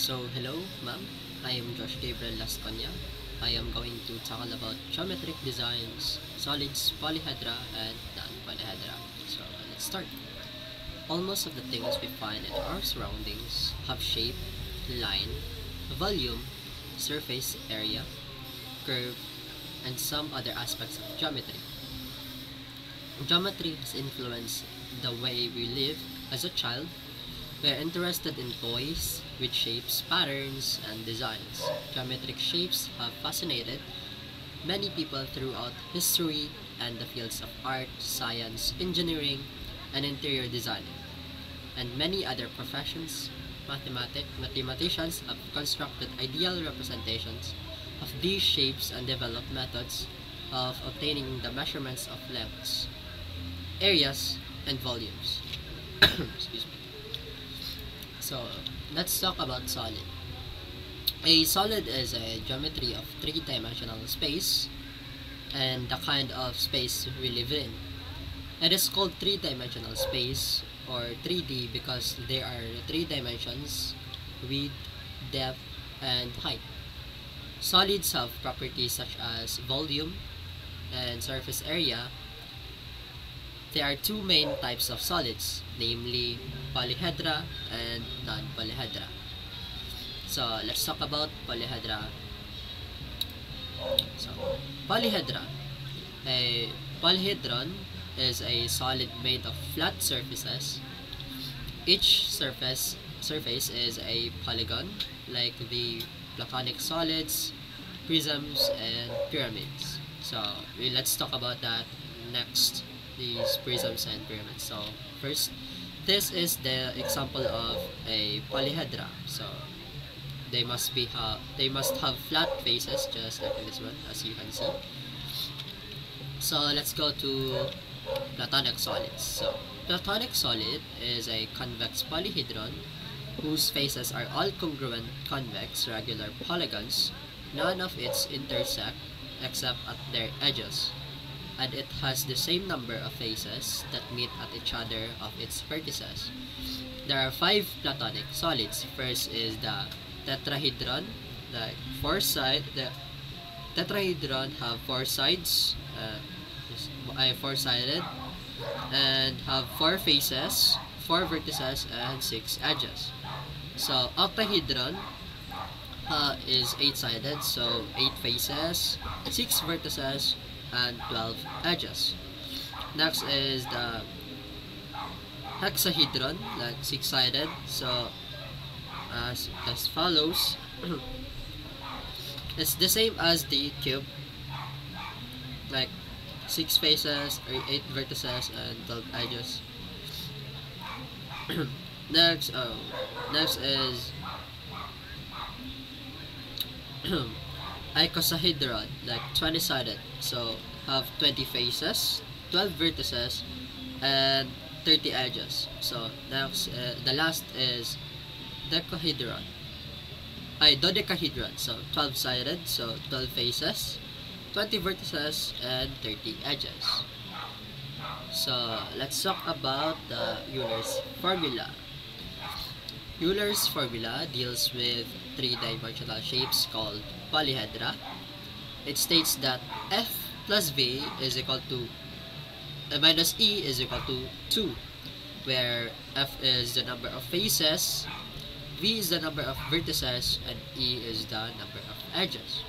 Hello, ma'am. I am Josh Gabriel Lasconia. I am going to talk about geometric designs, solids, polyhedra, and non-polyhedra. Let's start. Almost of the things we find in our surroundings have shape, line, volume, surface area, curve, and some other aspects of geometry. Geometry has influenced the way we live as a child. We're interested in toys with shapes, patterns, and designs. Geometric shapes have fascinated many people throughout history and the fields of art, science, engineering, and interior designing. And many other professions, mathematicians have constructed ideal representations of these shapes and developed methods of obtaining the measurements of lengths, areas, and volumes. Excuse me. So, let's talk about solid. A solid is a geometry of three-dimensional space and the kind of space we live in. It is called three-dimensional space or 3D because there are three dimensions: width, depth, and height. Solids have properties such as volume and surface area. There are two main types of solids, namely polyhedra and non-polyhedra. So let's talk about polyhedra. So polyhedra. A polyhedron is a solid made of flat surfaces. Each surface is a polygon, like the platonic solids, prisms, and pyramids. Let's talk about that next. These prisms and pyramids. So first, this is the example of a polyhedra. So they must have flat faces, just like this one, as you can see. So let's go to platonic solids. So platonic solid is a convex polyhedron whose faces are all congruent convex regular polygons. None of its intersect except at their edges, and it has the same number of faces that meet at each other of its vertices. There are five platonic solids. First is the tetrahedron. The tetrahedron have four sides, four-sided, and have four faces, four vertices, and six edges. So octahedron is eight-sided, so eight faces, six vertices, and 12 edges. Next is the hexahedron, like six-sided, so as follows. It's the same as the cube, like six faces or eight vertices and 12 edges. next Next is icosahedron, like 20-sided, so have 20 faces, 12 vertices, and 30 edges. So next, the last is dodecahedron, so 12-sided, so 12 faces, 20 vertices, and 30 edges. So let's talk about the Euler's formula. Euler's formula deals with three-dimensional shapes called polyhedra. It states that F plus V is equal to minus E is equal to 2, where F is the number of faces, V is the number of vertices, and E is the number of edges.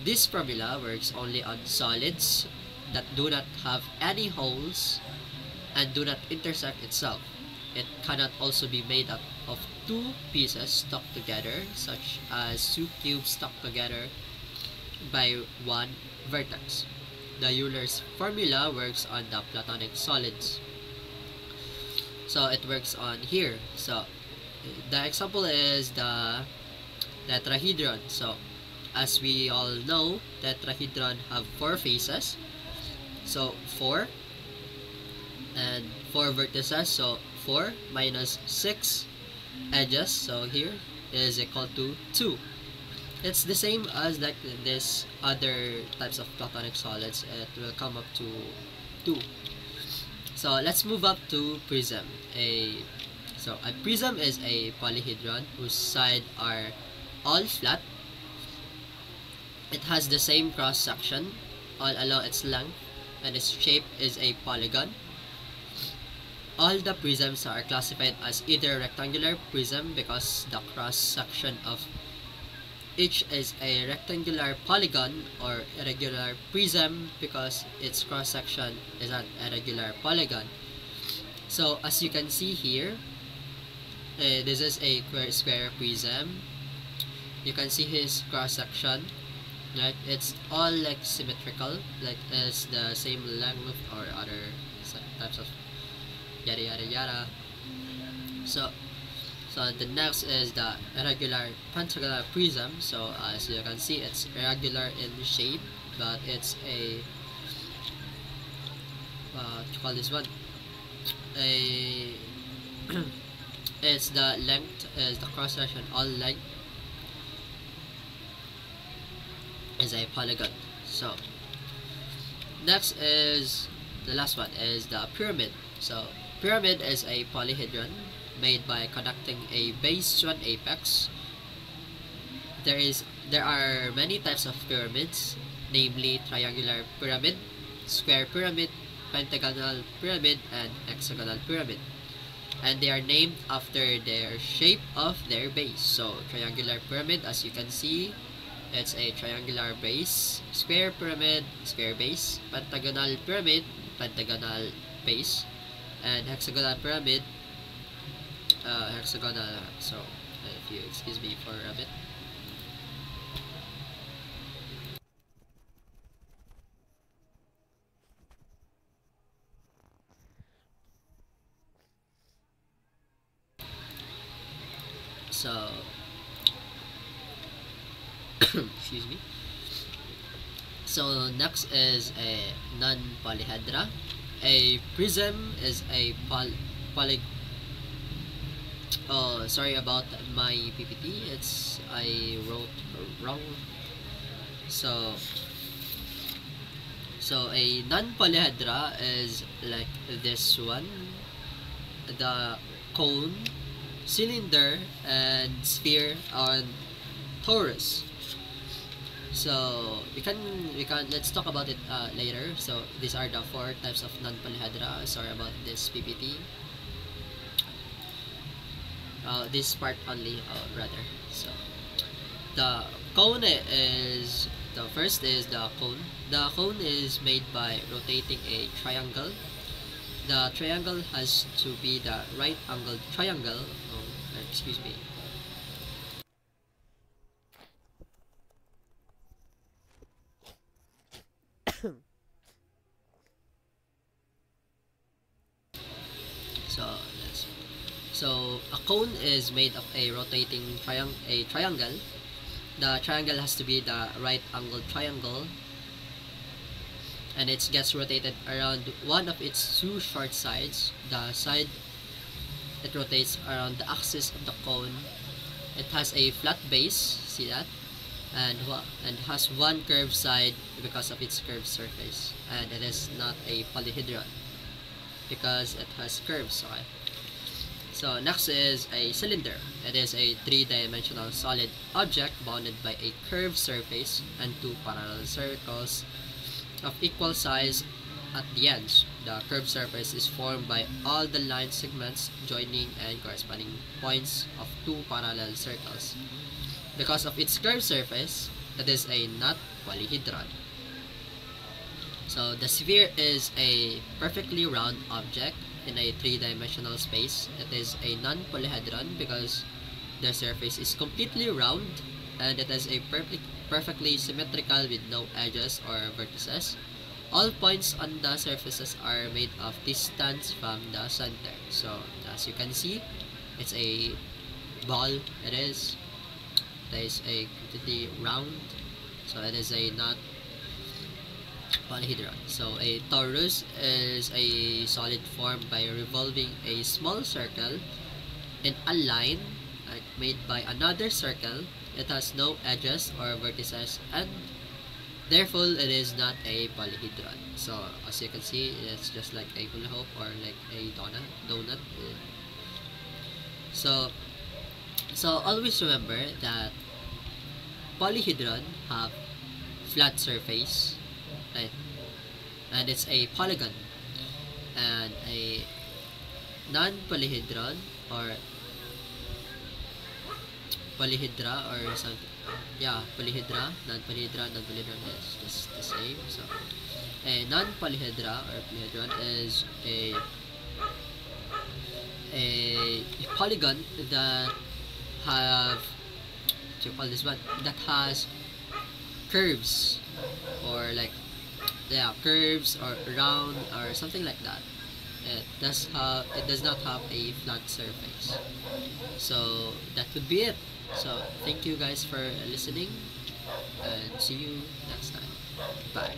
This formula works only on solids that do not have any holes and do not intersect itself. It cannot also be made up of two pieces stuck together, such as two cubes stuck together by one vertex. The Euler's formula works on the platonic solids. So it works on here. So the example is the tetrahedron. So as we all know, tetrahedron have four faces. So 4 and 4 vertices, so 4 minus 6 edges, so here is equal to 2. It's the same as like this other types of platonic solids. It will come up to 2. So let's move up to prism. So a prism is a polyhedron whose sides are all flat. It has the same cross section all along its length, and its shape is a polygon. All the prisms are classified as either rectangular prism because the cross section of each is a rectangular polygon, or irregular prism because its cross section is an irregular polygon. So as you can see here, this is a square prism. You can see his cross section, right? It's all like symmetrical, like it's the same length or other types of yada yada yada. So the next is the irregular pentagonal prism. So as you can see, it's irregular in shape, but it's a what you call this one? A it's the length is the cross section, all length is a polygon. So next is the last one is the pyramid. So pyramid is a polyhedron made by connecting a base to an apex. There are many types of pyramids, namely triangular pyramid, square pyramid, pentagonal pyramid, and hexagonal pyramid, and they are named after their shape of their base. So triangular pyramid, as you can see, it's a triangular base. Square pyramid, square base. Pentagonal pyramid, pentagonal base. And hexagonal pyramid, hexagonal. So if you excuse me for a bit. So excuse me. So next is a non-polyhedra. A prism is a poly. Oh, sorry about my PPT. I wrote wrong. So a non-polyhedra is like this one: the cone, cylinder, and sphere on torus. So we can let's talk about it later. So these are the 4 types of non-polyhedra. Sorry about this PPT. This part only, rather. So the cone is the first is the cone. The cone is made by rotating a triangle. The triangle has to be the right angled triangle. Oh, excuse me. So a cone is made of a rotating triangle. The triangle has to be the right angled triangle, and it gets rotated around one of its 2 short sides. The side it rotates around the axis of the cone. It has a flat base, see that, and has one curved side because of its curved surface, and it is not a polyhedron because it has curves. Okay. So next is a cylinder. It is a 3-dimensional solid object bounded by a curved surface and 2 parallel circles of equal size at the ends. The curved surface is formed by all the line segments joining and corresponding points of 2 parallel circles. Because of its curved surface, it is a not polyhedron. So the sphere is a perfectly round object in a 3-dimensional space. It is a non-polyhedron because the surface is completely round, and it is a perfectly symmetrical with no edges or vertices. All points on the surfaces are made of distance from the center. So as you can see, it's a ball. It is a completely round, so it is a not polyhedron. So a torus is a solid formed by revolving a small circle in a line made by another circle. It has no edges or vertices, and therefore it is not a polyhedron. So as you can see, it's just like a hula hoop or like a donut. So always remember that polyhedron have flat surface, right? And it's a polygon. And a non-polyhedron or polyhedra or something, yeah, polyhedra, non-polyhedron is just the same. So a non-polyhedra or polyhedron is a polygon that have, what do you call this one, that has curves, or like, yeah, curves or round or something like that. It does not have a flat surface. So that would be it. So thank you guys for listening, and see you next time. Bye.